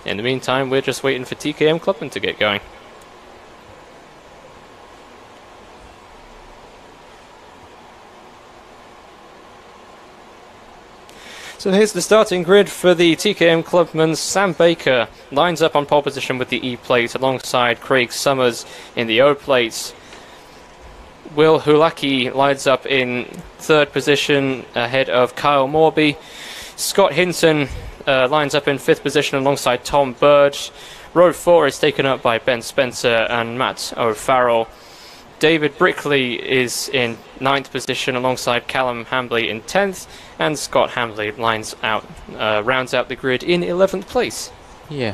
in the meantime, we're just waiting for TKM Clubman to get going. So here's the starting grid for the TKM Clubman. Sam Baker lines up on pole position with the E plate alongside Craig Summers in the O plate. Will Hulaki lines up in third position ahead of Kyle Morby. Scott Hinton lines up in fifth position alongside Tom Bird. Row 4 is taken up by Ben Spencer and Matt O'Farrell. David Brickley is in 9th position alongside Callum Hambley in 10th, and Scott Hambley rounds out the grid in 11th place. Yeah,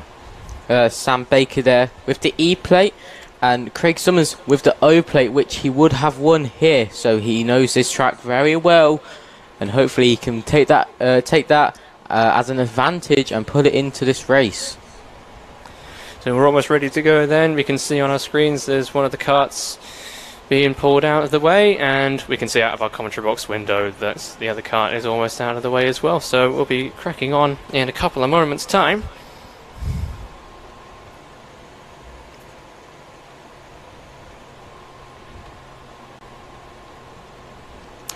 Sam Baker there with the E plate, and Craig Summers with the O plate, which he would have won here, so he knows this track very well, and hopefully he can take that as an advantage and put it into this race. So we're almost ready to go then. We can see on our screens there's one of the carts being pulled out of the way, and we can see out of our commentary box window that the other cart is almost out of the way as well, so we'll be cracking on in a couple of moments time.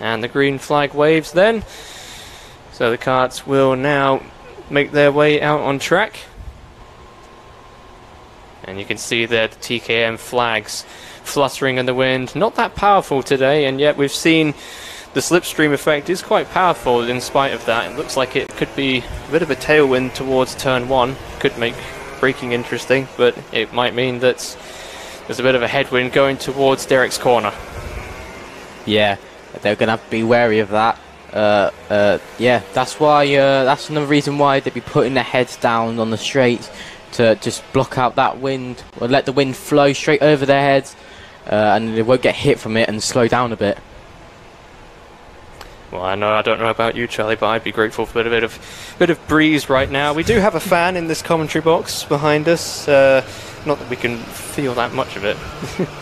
And the green flag waves then, so the carts will now make their way out on track, and you can see there the TKM flags fluttering in the wind. Not that powerful today, and yet we've seen the slipstream effect is quite powerful in spite of that. It looks like it could be a bit of a tailwind towards turn 1. Could make braking interesting, but it might mean that there's a bit of a headwind going towards Derek's corner. Yeah, they're going to have to be wary of that. Yeah, that's why. That's another reason why they'd be putting their heads down on the straight to just block out that wind, or let the wind flow straight over their heads, and they won't get hit from it and slow down a bit. Well, I don't know about you, Charlie, but I'd be grateful for a bit of breeze right now. We do have a fan in this commentary box behind us. Not that we can feel that much of it.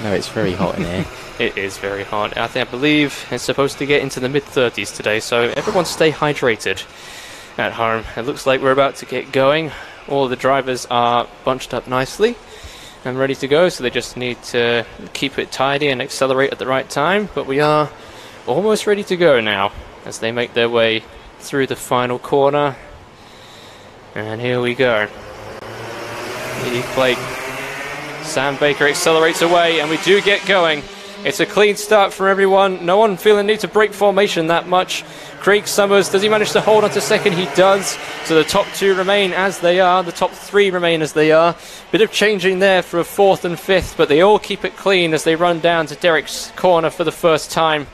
No, it's very hot in here. It is very hot. I believe it's supposed to get into the mid-30s today, so everyone stay hydrated at home. It looks like we're about to get going. All the drivers are bunched up nicely and ready to go, so they just need to keep it tidy and accelerate at the right time. But we are almost ready to go now as they make their way through the final corner. And here we go. The plate. Sam Baker accelerates away, and we do get going. It's a clean start for everyone. No one feeling the need to break formation that much. Craig Summers, does he manage to hold on to second? He does. So the top 2 remain as they are. The top 3 remain as they are. Bit of changing there for a 4th and 5th, but they all keep it clean as they run down to Derek's corner for the first time.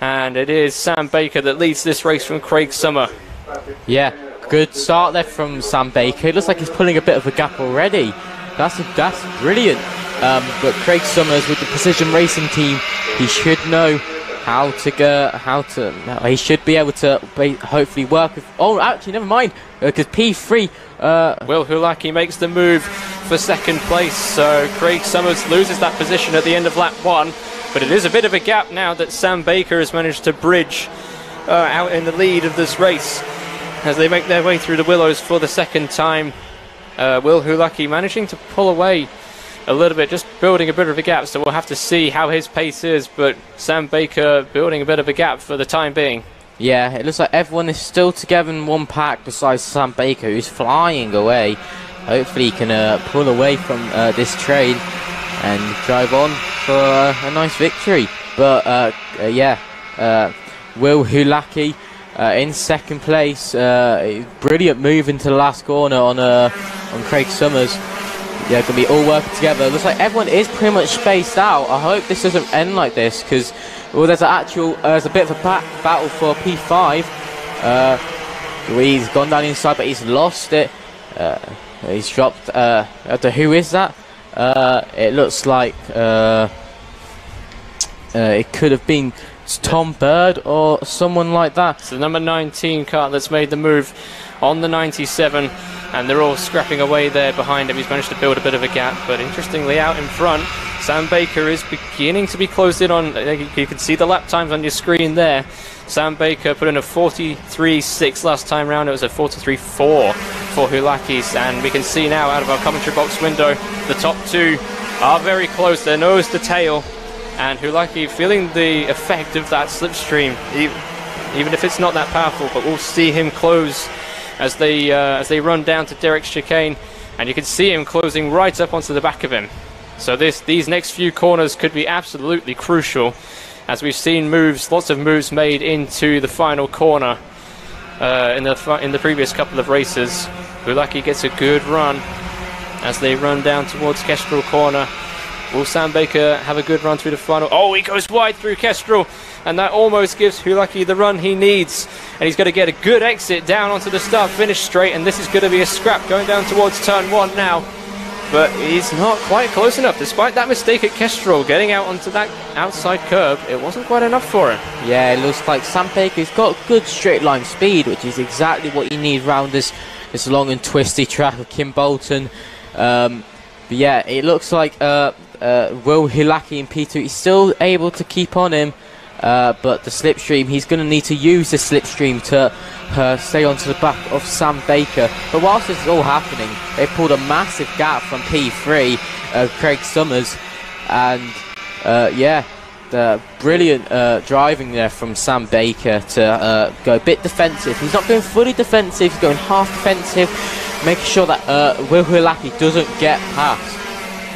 And it is Sam Baker that leads this race from Craig Summer. Yeah, good start there from Sam Baker. It looks like he's pulling a bit of a gap already. That's brilliant. But Craig Summers with the Precision Racing team, he should know he should be able to hopefully work with. Oh, actually, never mind, because P3. Will Hulaki makes the move for second place, so Craig Summers loses that position at the end of lap 1. But it is a bit of a gap now that Sam Baker has managed to bridge out in the lead of this race as they make their way through the willows for the second time. Will Hulaki managing to pull away a little bit, just building a bit of a gap, so we'll have to see how his pace is, but Sam Baker building a bit of a gap for the time being. Yeah, it looks like everyone is still together in one pack besides Sam Baker, who's flying away. Hopefully he can pull away from this train and drive on for a nice victory. But yeah, Will Hulaki in second place. Brilliant move into the last corner on Craig Summers. Yeah, going to be all working together. Looks like everyone is pretty much spaced out. I hope this doesn't end like this, because there's a bit of a battle for P5. He's gone down inside, but he's lost it. He's dropped. Who is that? It looks like it could have been Tom Bird or someone like that. It's the number 19 car that's made the move on the 97, and they're all scrapping away there behind him. He's managed to build a bit of a gap, but interestingly out in front, Sam Baker is beginning to be closed in on. You can see the lap times on your screen there. Sam Baker put in a 43.6 last time round. It was a 43.4 for Hulakis, and we can see now out of our commentary box window the top two are very close. They're nose to tail, and Hulaki feeling the effect of that slipstream, even if it's not that powerful. But we'll see him close as they run down to Derek's chicane, and you can see him closing right up onto the back of him. So these next few corners could be absolutely crucial, as we've seen lots of moves made into the final corner in the previous couple of races. Hulaki gets a good run as they run down towards Kestrel corner. Will Sam Baker have a good run through the final? Oh, he goes wide through Kestrel, and that almost gives Hulaki the run he needs. And he's going to get a good exit down onto the start-finish straight, and this is going to be a scrap going down towards turn 1 now. But he's not quite close enough. Despite that mistake at Kestrel, getting out onto that outside curb, it wasn't quite enough for him. Yeah, it looks like Sam Baker's got good straight line speed, which is exactly what you need around this long and twisty track of Kimbolton. But yeah, it looks like Will Hulaki in P2 is still able to keep on him, but the slipstream, he's going to need to use the slipstream to stay onto the back of Sam Baker. But whilst this is all happening, they pulled a massive gap from P3, Craig Summers, and yeah, the brilliant driving there from Sam Baker to go a bit defensive. He's not going fully defensive, he's going half defensive, making sure that Will Hulaki doesn't get past.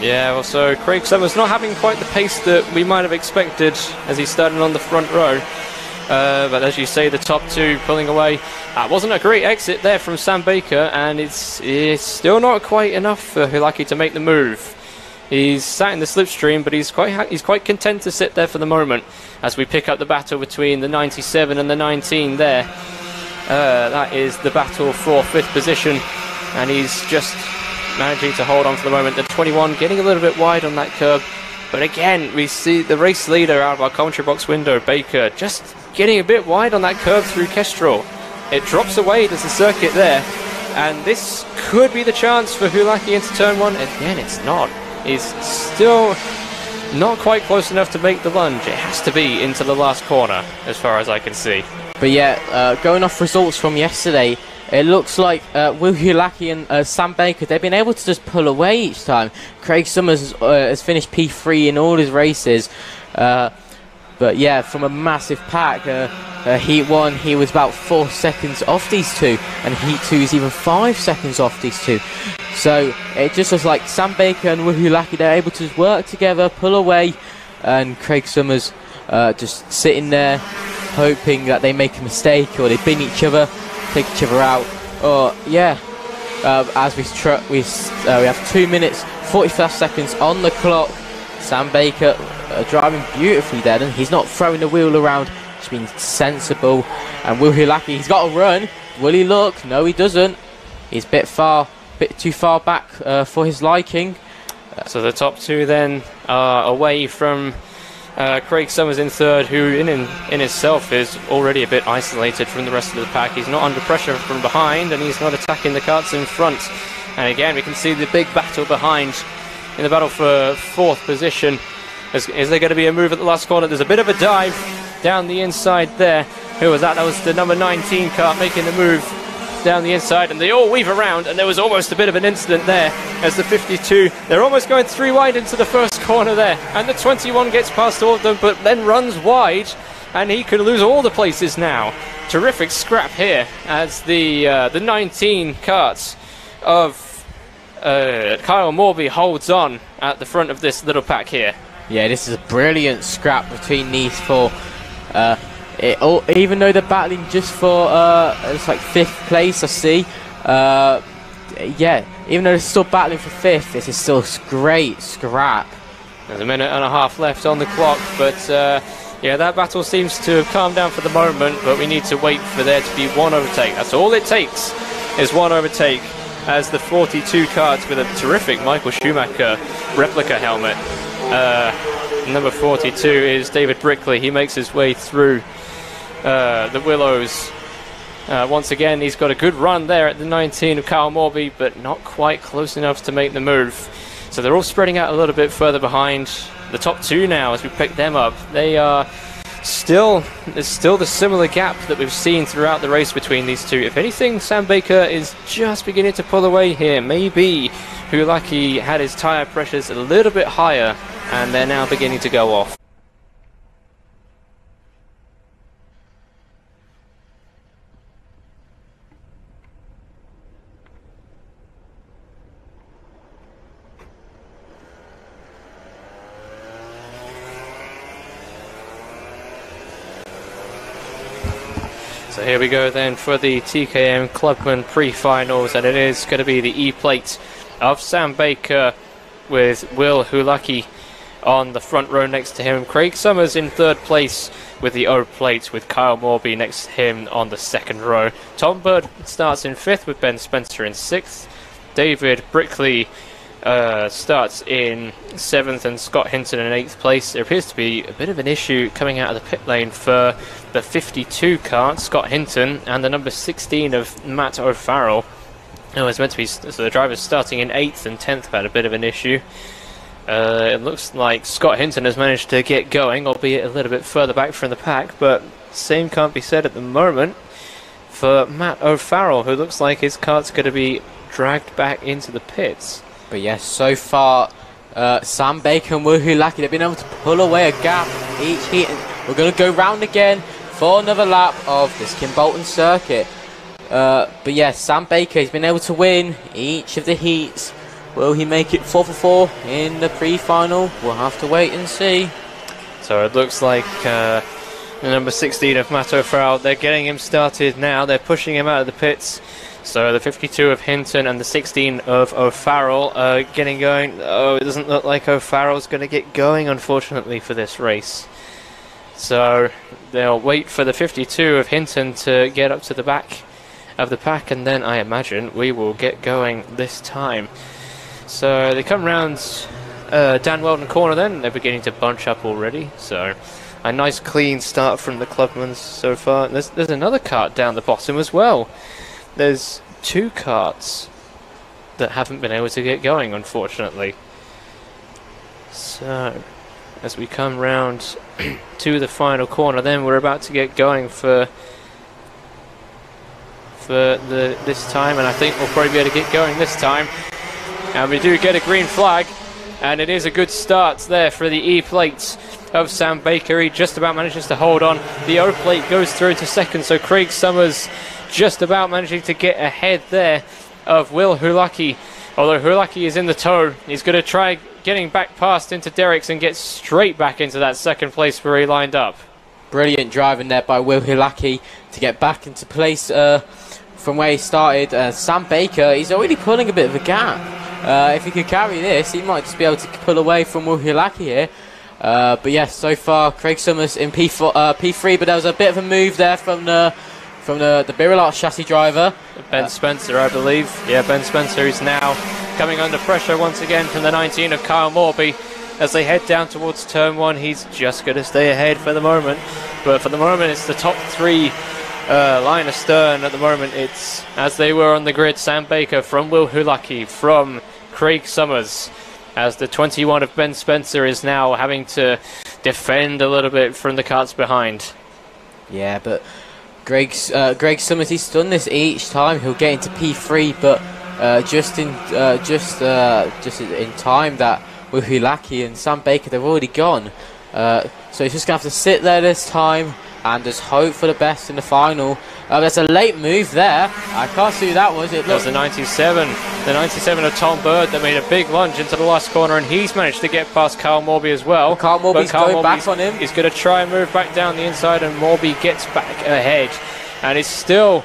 Yeah, well, so Craig Summers not having quite the pace that we might have expected as he started on the front row. But as you say, the top two pulling away. Wasn't a great exit there from Sam Baker, and it's still not quite enough for Hulaki to make the move. He's sat in the slipstream, but he's quite content to sit there for the moment as we pick up the battle between the 97 and the 19 there. That is the battle for 5th position, and he's just managing to hold on for the moment. The 21 getting a little bit wide on that curb, but again we see the race leader out of our commentary box window, Baker, just getting a bit wide on that curve through Kestrel. It drops away, there's a circuit there, and this could be the chance for Hulaki into turn 1. Again, it's not. He's still not quite close enough to make the lunge. It has to be into the last corner as far as I can see. But yeah, going off results from yesterday, it looks like Will Hulaki and Sam Baker, they've been able to just pull away each time. Craig Summers has finished P3 in all his races. But yeah, from a massive pack, Heat 1, he was about 4 seconds off these two, and Heat 2 is even 5 seconds off these two. So it just looks like Sam Baker and Will Hulaki, they're able to work together, pull away, and Craig Summers just sitting there hoping that they make a mistake or they bin each other, take each other out. Or yeah, as we have 2 minutes 45 seconds on the clock. Sam Baker driving beautifully there, and he's not throwing the wheel around, he's being sensible. And Will Hulaki, he's got a run. Will he look? No, he doesn't. He's a bit too far back for his liking. So the top two then are away from Craig Summers in third, who in itself is already a bit isolated from the rest of the pack. He's not under pressure from behind, and he's not attacking the karts in front. And again, we can see the big battle behind in the battle for 4th position. Is there going to be a move at the last corner? There's a bit of a dive down the inside there. Who was that? That was the number 19 kart making the move down the inside, and they all weave around, and there was almost a bit of an incident there as the 52, they're almost going 3 wide into the first corner there, and the 21 gets past all of them, but then runs wide, and he could lose all the places now. Terrific scrap here as the 19 karts of Kyle Morby holds on at the front of this little pack here. Yeah, this is a brilliant scrap between these four. Even though they're battling just for it's like 5th place, I see. Yeah, even though they're still battling for 5th, this is still great scrap. There's a minute and a half left on the clock, but yeah, that battle seems to have calmed down for the moment, but we need to wait for there to be one overtake. That's all it takes, is one overtake, as the 42 karts with a terrific Michael Schumacher replica helmet. Number 42 is David Brickley. He makes his way through the Willows. Once again, he's got a good run there at the 19 of Kyle Morby, but not quite close enough to make the move. So they're all spreading out a little bit further behind. The top two now, as we pick them up, they are there's still the similar gap that we've seen throughout the race between these two. If anything, Sam Baker is just beginning to pull away here. Maybe Hulaki had his tyre pressures a little bit higher, and they're now beginning to go off. So here we go then for the TKM Clubman pre-finals, and it is going to be the E-plate of Sam Baker with Will Hulaki on the front row next to him. Craig Summers in third place with the O-plate, with Kyle Morby next to him on the second row. Tom Bird starts in fifth with Ben Spencer in sixth. David Brickley starts in seventh, and Scott Hinton in eighth place. There appears to be a bit of an issue coming out of the pit lane for the 52 car, Scott Hinton, and the number 16 of Matt O'Farrell. It was meant to be, so the drivers starting in 8th and 10th have had a bit of an issue. It looks like Scott Hinton has managed to get going, albeit a little bit further back from the pack, but same can't be said at the moment for Matt O'Farrell, who looks like his car's going to be dragged back into the pits. But yes, so far, Sam Baker and Will Hulaki, they've been able to pull away a gap each heat. We're going to go round again for another lap of this Kimbolton circuit. But yes, Sam Baker has been able to win each of the heats. Will he make it 4 for 4 in the pre-final? We'll have to wait and see. So it looks like the number 16 of Matt O'Farrell, they're getting him started now. They're pushing him out of the pits. So the 52 of Hinton and the 16 of O'Farrell are getting going. Oh, it doesn't look like O'Farrell's going to get going, unfortunately, for this race. So they'll wait for the 52 of Hinton to get up to the back of the pack, and then I imagine we will get going this time. So they come round Dan Weldon corner then. They're beginning to bunch up already. So a nice clean start from the Clubmans so far. There's another kart down the bottom as well. There's two karts that haven't been able to get going, unfortunately. So as we come round to the final corner, then we're about to get going for this time, and I think we'll probably be able to get going this time. And we do get a green flag, and it is a good start there for the E-plate of Sam Baker. He just about manages to hold on. The O-plate goes through to second, so Craig Summers just about managing to get ahead there of Will Hulaki. Although Hulaki is in the tow, he's going to try getting back past into Derricks and get straight back into that second place where he lined up. Brilliant driving there by Will Hulaki to get back into place from where he started. Sam Baker, he's already pulling a bit of a gap. If he could carry this, he might just be able to pull away from Will Hulaki here. But yes, so far Craig Summers in P3, but there was a bit of a move there from the Birillard chassis driver. Ben Spencer, I believe. Yeah, Ben Spencer is now coming under pressure once again from the 19 of Kyle Morby. As they head down towards turn 1, he's just going to stay ahead for the moment. But for the moment, it's the top 3 line astern at the moment. It's, as they were on the grid, Sam Baker from Will Hulaki, from Craig Summers, as the 21 of Ben Spencer is now having to defend a little bit from the karts behind. Yeah, but Greg Summers, he's done this each time. He'll get into P3, but just in time that Will Hulaki and Sam Baker, they've already gone. So he's just going to have to sit there this time and just hope for the best in the final. There's a late move there. I can't see who that was. It was the 97 of Tom Bird that made a big lunge into the last corner, and he's managed to get past Kyle Morby as well. Kyle Morby's going back on him. He's going to try and move back down the inside, and Morby gets back ahead. And it's still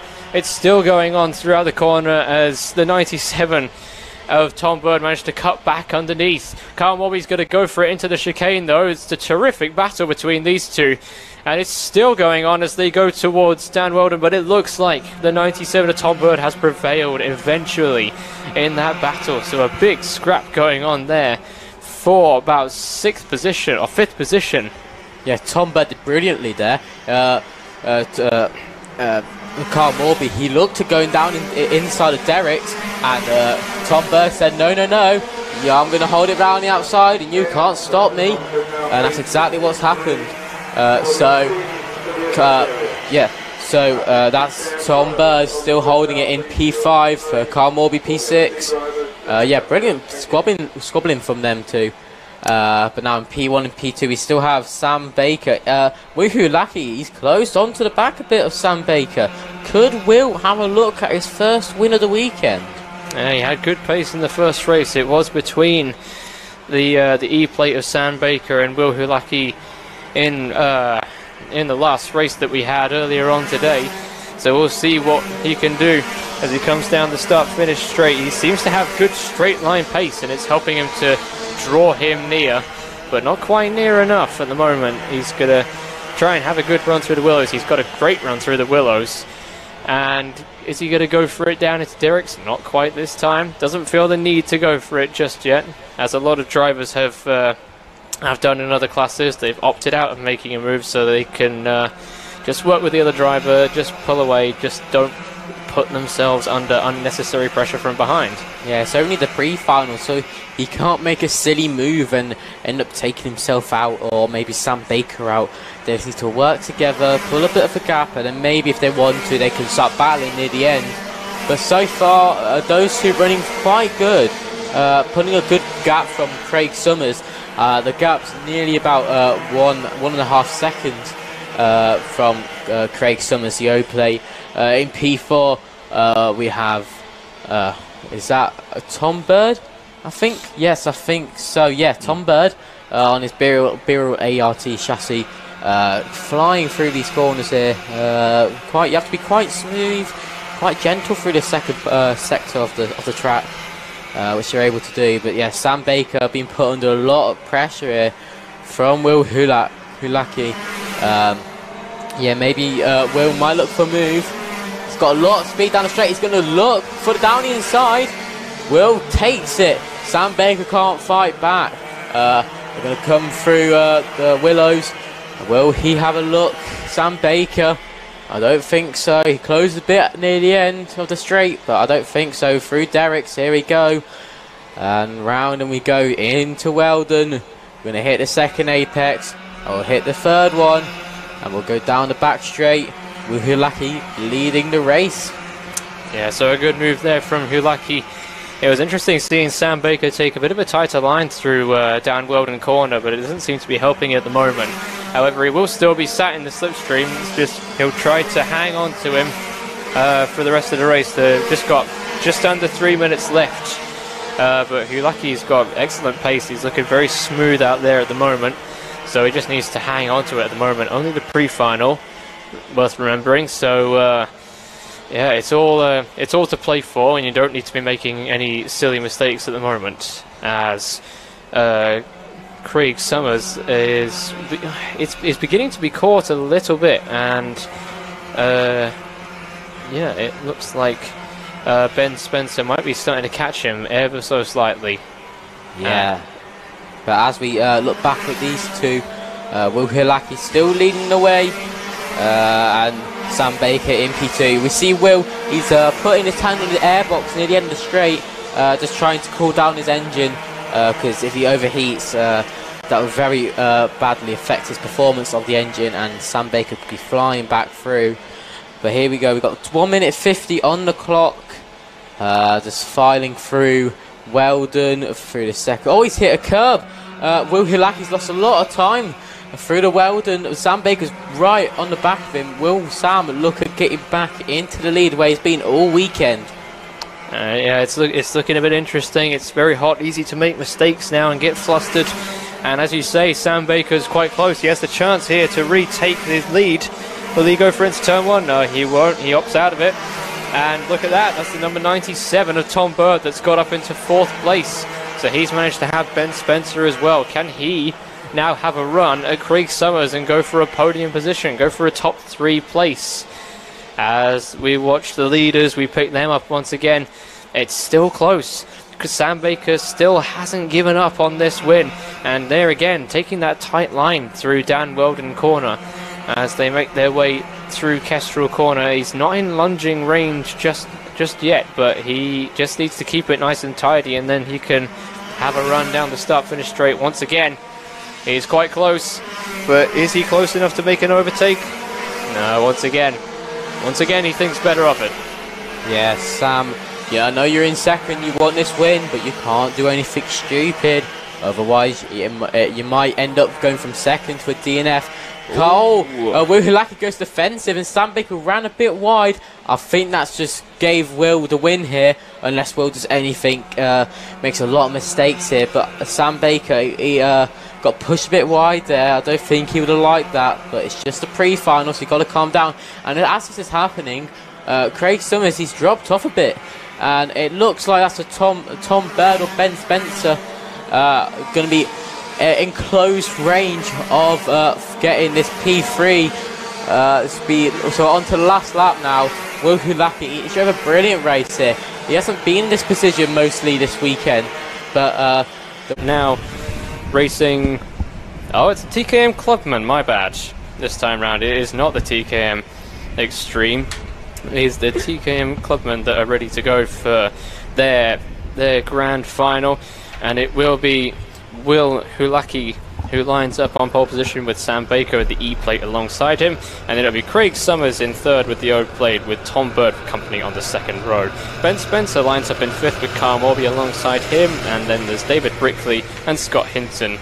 going on throughout the corner as the 97 of Tom Bird managed to cut back underneath. Kyle Morby's going to go for it into the chicane though. It's a terrific battle between these two, and it's still going on as they go towards Dan Weldon, but it looks like the 97 of Tom Bird has prevailed eventually in that battle. So a big scrap going on there for about 6th position or 5th position. Yeah, Tom Bird did brilliantly there. Kyle Morby, he looked to going down inside of Derricks, and Tom Bird said, no, yeah, I'm going to hold it round the outside and you can't stop me. And that's exactly what's happened. That's Tom Bird still holding it in P5, Carl Morby P6. Yeah, brilliant squabbling from them two. But now in P1 and P2 we still have Sam Baker. Woohoo Lucky, he's closed onto the back a bit of Sam Baker. Could Will have a look at his first win of the weekend? He had good pace in the first race. It was between the E-plate of Sam Baker and Will Hulaki in the last race that we had earlier on today. So we'll see what he can do as he comes down the start-finish straight. He seems to have good straight-line pace, and it's helping him to draw him near, but not quite near enough at the moment. He's going to try and have a good run through the Willows. He's got a great run through the Willows. And is he going to go for it down into Derricks? Not quite this time. Doesn't feel the need to go for it just yet, as a lot of drivers have done in other classes. They've opted out of making a move so they can just work with the other driver, just pull away, just don't put themselves under unnecessary pressure from behind. Yeah, it's only the pre-final, so he can't make a silly move and end up taking himself out, or maybe Sam Baker out. They just need to work together, pull a bit of a gap, and then maybe if they want to, they can start battling near the end. But so far, those two running quite good, putting a good gap from Craig Summers. The gap's nearly about 1.5 seconds from Craig Summers, the O-plate. In P4, we have, is that Tom Bird? I think, yes, I think so. Yeah, Tom Bird on his Birrell ART chassis, flying through these corners here. You have to be quite smooth, quite gentle through the second sector of the track, which you're able to do. But yeah, Sam Baker being put under a lot of pressure here from Will Hulaki. Yeah, maybe Will might look for a move. He's got a lot of speed down the straight. He's going to look for down the inside. Will takes it. Sam Baker can't fight back. They're going to come through the Willows. Will he have a look? Sam Baker? I don't think so. He closed a bit near the end of the straight, but I don't think so. Through Derricks, here we go. And round and we go into Weldon. We're going to hit the second apex. I'll hit the third one. And we'll go down the back straight with Hulaki leading the race. Yeah, so a good move there from Hulaki. It was interesting seeing Sam Baker take a bit of a tighter line through down Weldon Corner, but it doesn't seem to be helping at the moment. However, he will still be sat in the slipstream. It's just he'll try to hang on to him for the rest of the race. They've just got just under 3 minutes left. But Hulaki's got excellent pace. He's looking very smooth out there at the moment. So he just needs to hang on to it at the moment. Only the pre-final, worth remembering. So yeah, it's all to play for, and you don't need to be making any silly mistakes at the moment. As Craig Summers is beginning to be caught a little bit, and yeah, it looks like Ben Spencer might be starting to catch him ever so slightly. Yeah. But as we look back at these two, Will Hulaki still leading the way, and Sam Baker in P2. We see Will, he's putting his hand on the airbox near the end of the straight, just trying to cool down his engine, because if he overheats, that would very badly affect his performance of the engine, and Sam Baker could be flying back through. But here we go, we've got 1 minute 50 on the clock, just filing through Weldon through the second. Oh, he's hit a curb. Will Hulaki's lost a lot of time through the Weldon. Sam Baker's right on the back of him. Will Sam look at getting back into the lead where he's been all weekend? Yeah, it's looking a bit interesting. It's very hot, easy to make mistakes now and get flustered. And as you say, Sam Baker's quite close. He has the chance here to retake his lead. Will he go for into turn one? No, he won't. He opts out of it. And look at that, that's the number 97 of Tom Bird that's got up into 4th place. So he's managed to have Ben Spencer as well. Can he now have a run at Craig Summers and go for a podium position, go for a top 3 place? As we watch the leaders, we pick them up once again. It's still close, because Sam Baker still hasn't given up on this win. And there again, taking that tight line through Dan Weldon Corner as they make their way through Kestrel Corner. He's not in lunging range just yet, but he just needs to keep it nice and tidy, and then he can have a run down the start-finish straight once again. He's quite close, but is he close enough to make an overtake? No, once again he thinks better of it. Yeah, Sam, yeah, I know you're in second, you want this win, but you can't do anything stupid. Otherwise, you might end up going from second to a DNF. Cole, Wuhulaki goes defensive and Sam Baker ran a bit wide. I think that's just gave Will the win here, unless Will does anything, makes a lot of mistakes here. But Sam Baker, he got pushed a bit wide there. I don't think he would have liked that, but it's just a pre-final, so you've got to calm down. And as this is happening, Craig Summers, he's dropped off a bit. And it looks like that's a Tom Bird or Ben Spencer going to be in close range of getting this P3 speed. So on to the last lap now. Will Hulaki, he should have a brilliant race here. He hasn't been in this position mostly this weekend, but now racing. Oh, it's a TKM Clubman, my bad. This time round, it is not the TKM Extreme. It is the TKM Clubman that are ready to go for their grand final, and it will be Will Hulaki who lines up on pole position with Sam Baker with the E plate alongside him, and then it'll be Craig Summers in third with the O plate with Tom Bird for company on the second row. Ben Spencer lines up in fifth with Carl Morby alongside him, and then there's David Brickley and Scott Hinton,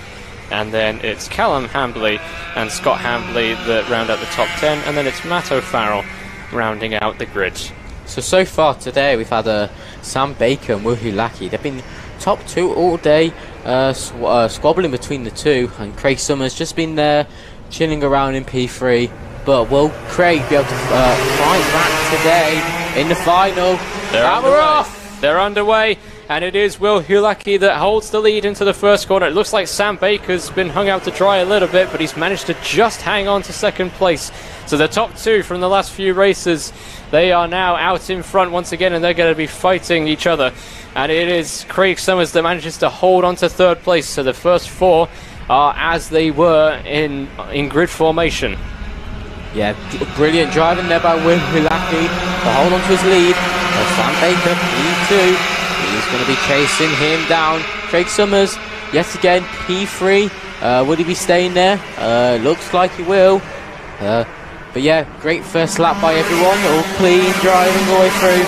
and then it's Callum Hambley and Scott Hambley that round out the top 10, and then it's Matt O'Farrell rounding out the grid. So far today we've had Sam Baker and Will Hulaki. They've been top two all day, squabbling between the two, and Craig Summers just been there chilling around in P3. But will Craig be able to fight back today in the final? They're underway, and it is Will Hulaki that holds the lead into the first corner. It looks like Sam Baker's been hung out to dry a little bit, but he's managed to just hang on to second place. So the top two from the last few races, they are now out in front once again, and they're going to be fighting each other. And it is Craig Summers that manages to hold on to third place. So the first four are as they were in grid formation. Yeah, brilliant driving there by Will Hulaki to hold on to his lead. Sam Baker, P2, he's going to be chasing him down. Craig Summers, yet again, P3. Would he be staying there? Looks like he will. But yeah, great first lap by everyone. All clean driving all the way through.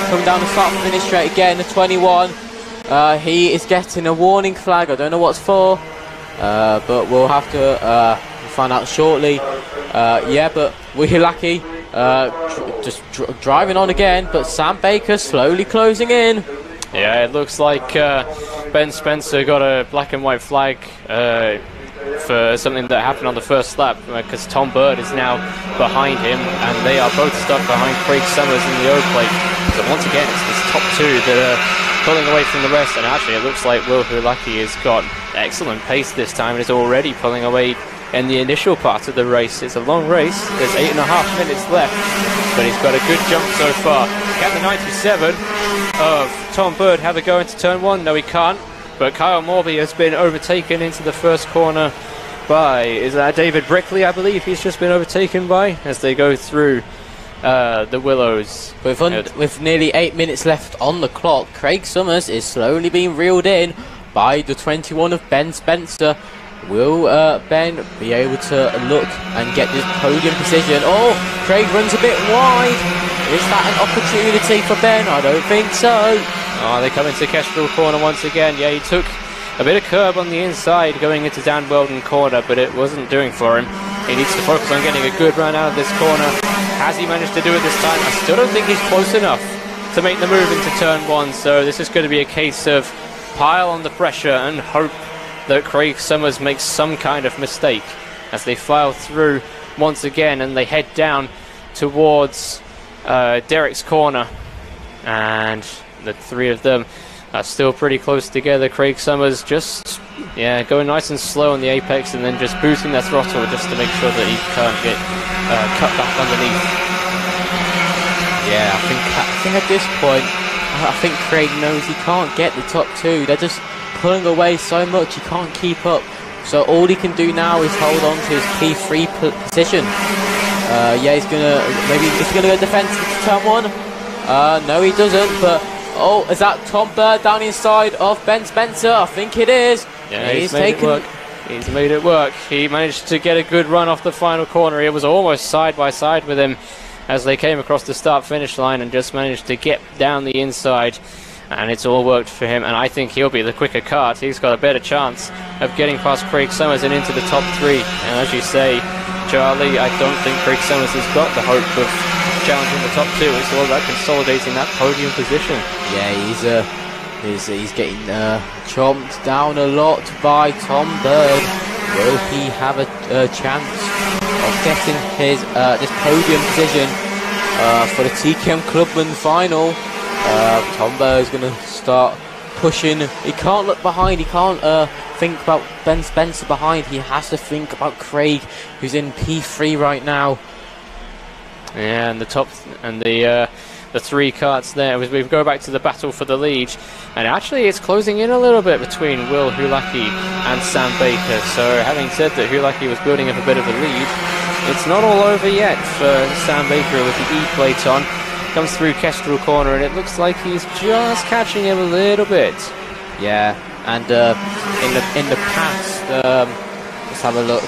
Coming down the start and finish straight again, the 21. He is getting a warning flag. I don't know what's for, but we'll have to find out shortly. Yeah, but Wuhulaki just driving on again, but Sam Baker slowly closing in. Yeah, it looks like Ben Spencer got a black and white flag for something that happened on the first lap, because Tom Bird is now behind him, and they are both stuck behind Craig Summers in the O plate. So once again, it's this top two that are pulling away from the rest, and actually it looks like Will Hulaki has got excellent pace this time and is already pulling away in the initial part of the race. It's a long race, there's 8.5 minutes left, but he's got a good jump so far. Can the 97 of Tom Bird have a go into turn one? No, he can't. But Kyle Morby has been overtaken into the first corner by, is that David Brickley, I believe he's just been overtaken by, as they go through the Willows. With nearly 8 minutes left on the clock, Craig Summers is slowly being reeled in by the 21 of Ben Spencer. Will Ben be able to look and get this podium position? Oh, Craig runs a bit wide. Is that an opportunity for Ben? I don't think so. Oh, they come into Kestrel corner once again. Yeah, he took a bit of curb on the inside going into Dan Weldon corner, but it wasn't doing for him. He needs to focus on getting a good run out of this corner. Has he managed to do it this time? I still don't think he's close enough to make the move into turn one, so this is going to be a case of pile on the pressure and hope that Craig Summers makes some kind of mistake as they file through once again, and they head down towards Derek's corner, and the three of them are still pretty close together. Craig Summers just going nice and slow on the apex, and then just boosting their throttle just to make sure that he can't get cut back underneath. Yeah, I think at this point, I think Craig knows he can't get the top two. They're just pulling away so much he can't keep up. So all he can do now is hold on to his P3 position. Yeah, he's gonna go defensive to turn one. No, he doesn't. But is that Tom Bird down inside of Ben Spencer? I think it is. Yeah, he's taken. He's made it work. He managed to get a good run off the final corner. It was almost side by side with him as they came across the start-finish line and just managed to get down the inside. And it's all worked for him, and I think he'll be the quicker kart. He's got a better chance of getting past Craig Summers and into the top 3. And as you say, Charlie, I don't think Craig Summers has got the hope of challenging the top 2. It's all about consolidating that podium position. Yeah, he's getting chomped down a lot by Tom Bird. Will he have a chance of getting his this podium position for the TKM Clubman final? Tom Bird is going to start pushing. He can't look behind. He can't think about Ben Spencer behind. He has to think about Craig, who's in P3 right now. Yeah, and the top and the 3 karts there. As we go back to the battle for the lead, and actually it's closing in a little bit between Will Hulaki and Sam Baker. So having said that, Hulaki was building up a bit of a lead, it's not all over yet for Sam Baker with the E-plate on. Comes through Kestrel corner, and it looks like he's just catching him a little bit. Yeah, and in the past, let's have a look.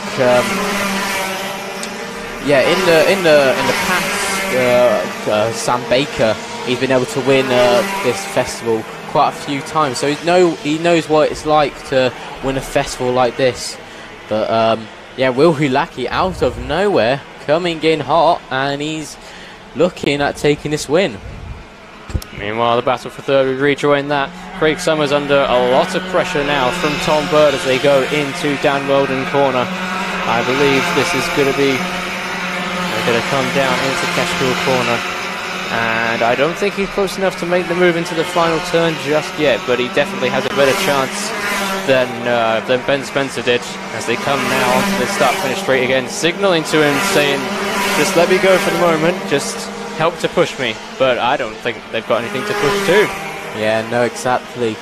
Yeah, in the past, Sam Baker, he's been able to win this festival quite a few times, so he knows what it's like to win a festival like this. But yeah, Will Hulaki out of nowhere coming in hot, and he's looking at taking this win. Meanwhile, the battle for third, we rejoin that. Craig Summers under a lot of pressure now from Tom Bird as they go into Dan Weldon corner. I believe this is going to be... they're going to come down into Kestrel corner. And I don't think he's close enough to make the move into the final turn just yet, but he definitely has a better chance than Ben Spencer did as they come now onto the start-finish straight again, signalling to him, saying, just let me go for the moment, just help to push me. But I don't think they've got anything to push to. Yeah, no, exactly.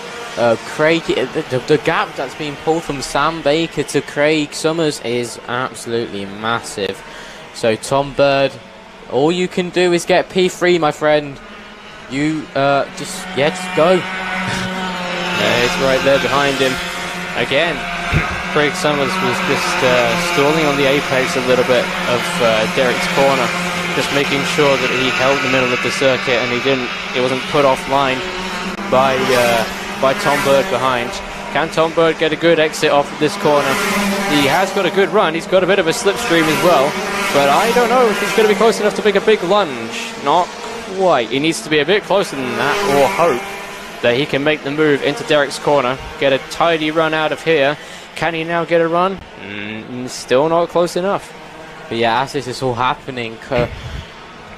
Craig, the gap that's being pulled from Sam Baker to Craig Summers is absolutely massive. So Tom Bird, all you can do is get P3, my friend. You just go. Yeah, it's right there behind him. Again, Craig Summers was just stalling on the apex a little bit of Derek's corner, just making sure that he held the middle of the circuit and he wasn't put offline by Tom Bird behind. Can Tom Bird get a good exit off of this corner? He has got a good run. He's got a bit of a slipstream as well, but I don't know if he's going to be close enough to make a big lunge. Not quite. He needs to be a bit closer than that, or hope that he can make the move into Derek's corner, get a tidy run out of here. Can he now get a run? Still not close enough. But yeah, as this is all happening,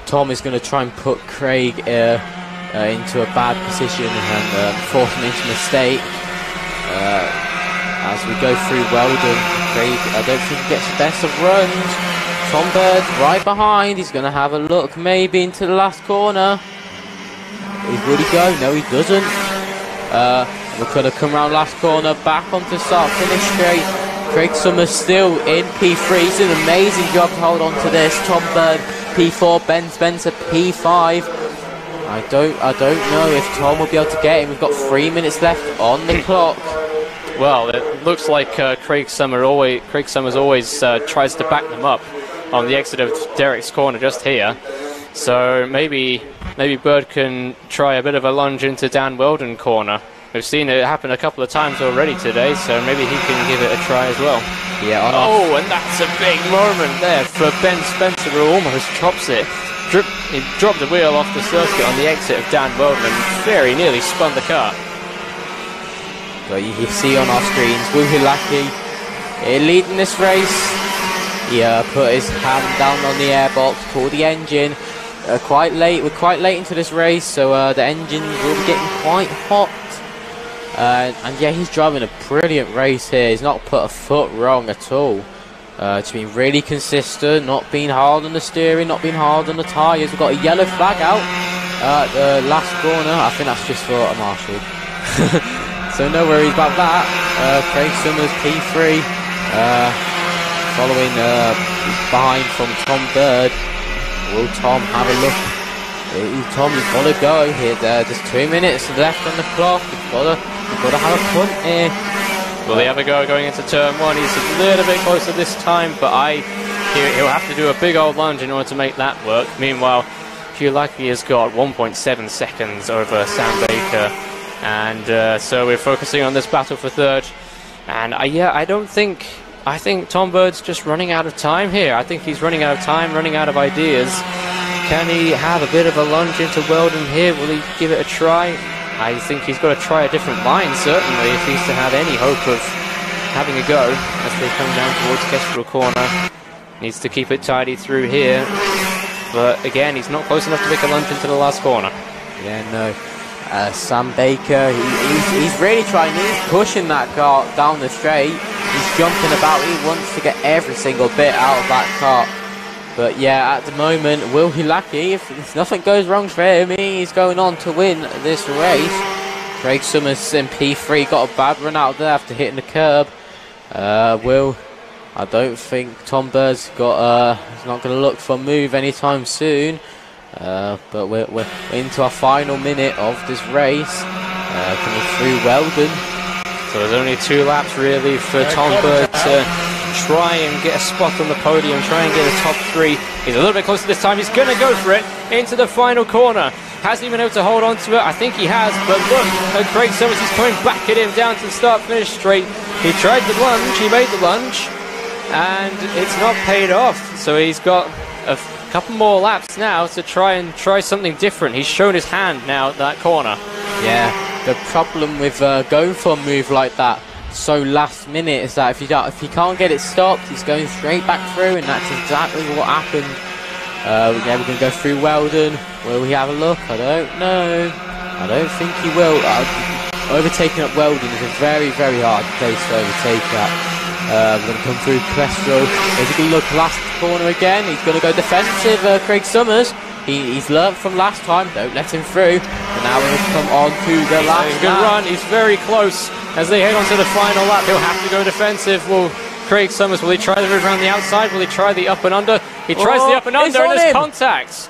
Tom is going to try and put Craig into a bad position and force him into a mistake. As we go through Weldon, Craig, I don't think he gets the best of runs. Tom Bird right behind. He's going to have a look maybe into the last corner. Would he go? No, he doesn't. We're going to come around last corner, back onto start, finish straight. Craig Summers still in P3. He's an amazing job to hold on to this. Tom Bird P4, Ben Spencer P5. I don't know if Tom will be able to get him. We've got 3 minutes left on the clock. Well, it looks like Craig Summers always tries to back them up on the exit of Derek's corner just here. So maybe Bird can try a bit of a lunge into Dan Weldon corner. We've seen it happen a couple of times already today, so maybe he can give it a try as well. Yeah. Oh, and that's a big moment there for Ben Spencer, who almost chops it. He dropped the wheel off the circuit on the exit of Dan Weldon and very nearly spun the car. Well, you see on our screens, Will Hulaki leading this race. He put his hand down on the airbox, pulled the engine. We're quite late into this race, so the engine will be getting quite hot. And yeah, he's driving a brilliant race here. He's not put a foot wrong at all. It's been really consistent, not being hard on the steering, not being hard on the tyres. We've got a yellow flag out at the last corner. I think that's just for a marshal. So no worries about that. Craig Summers P3, following behind from Tom Bird. Will Tom have a look? Tom, you've got to go here. There's 2 minutes left on the clock. You've got to have a punt here. Will he have a go going into turn 1? He's a little bit closer this time, but he'll have to do a big old lunge in order to make that work. Meanwhile, Hulaki has got 1.7 seconds over Sam Baker, and so we're focusing on this battle for third. And I think Tom Bird's just running out of time here. I think he's running out of time, running out of ideas. Can he have a bit of a lunge into Weldon here? Will he give it a try? I think he's got to try a different line, certainly, if he's to have any hope of having a go as they come down towards Kestrel Corner. Needs to keep it tidy through here. But again, he's not close enough to make a lunge into the last corner. Yeah, no. Sam Baker, he's really trying. He's pushing that car down the straight. He's jumping about. He wants to get every single bit out of that car. But yeah, at the moment, Will Hulaki, if nothing goes wrong for him, he's going on to win this race. Craig Summers in P3 got a bad run out there after hitting the curb. Will, I don't think Tom Bird's got. He's not going to look for a move anytime soon. But we're into our final minute of this race. Coming through Weldon. So there's only 2 laps really for Tom Bird to try and get a spot on the podium, try and get a top 3. He's a little bit closer this time. He's going to go for it into the final corner. Hasn't even been able to hold on to it. I think he has, but look at Craig Summers. He's coming back at him down to the start-finish straight. He tried the lunge, he made the lunge, and it's not paid off. So he's got a couple more laps now to try something different. He's shown his hand now at that corner. Yeah, the problem with going for a move like that so last minute is that if you can't get it stopped, he's going straight back through, and that's exactly what happened. Yeah, we're going to go through Weldon. Will we have a look? I don't know. I don't think he will. Overtaking up Weldon is a very, very hard place to overtake at. We're going to come through Kestrel. He's going to look last corner again. He's going to go defensive, Craig Summers. He's learnt from last time. Don't let him through. And now we're going to come on to the last He's good run. He's very close. As they head on to the final lap, he'll have to go defensive. Will Craig Summers, will he try the move around the outside? Will he try the up and under? He tries the up and under, and there's contact.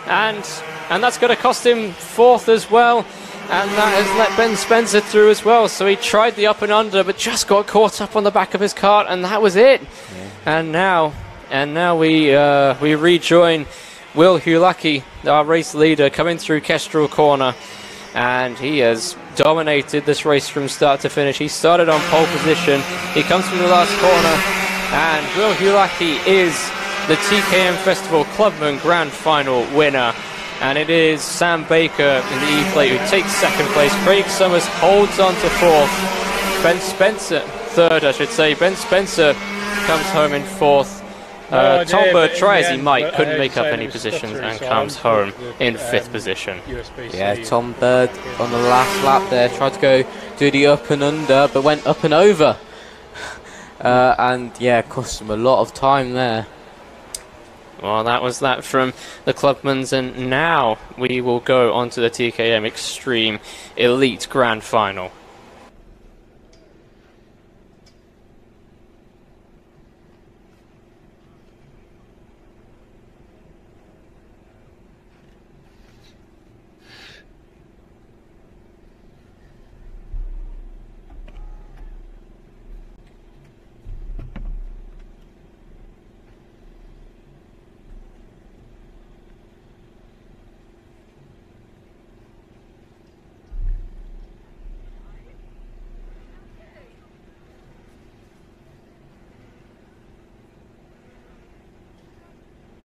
And that's going to cost him 4th as well. And that has let Ben Spencer through as well. So he tried the up and under, but just got caught up on the back of his cart, and that was it. Yeah. And now we rejoin Will Hulaki, our race leader, coming through Kestrel Corner. And he has dominated this race from start to finish. He started on pole position. He comes from the last corner. And Will Hulaki is the TKM Festival Clubman Grand Final winner. And it is Sam Baker in the E-plate who takes 2nd place. Craig Summers holds on to 4th. Ben Spencer, 3rd I should say. Ben Spencer comes home in 4th. Tom Bird tries as he might, couldn't make up any positions, and comes home in 5th position. Yeah, Tom Bird on the last lap there tried to go do the up and under, but went up and over. And yeah, cost him a lot of time there. Well, that was that from the Clubmans, and now we will go on to the TKM Extreme Elite Grand Final.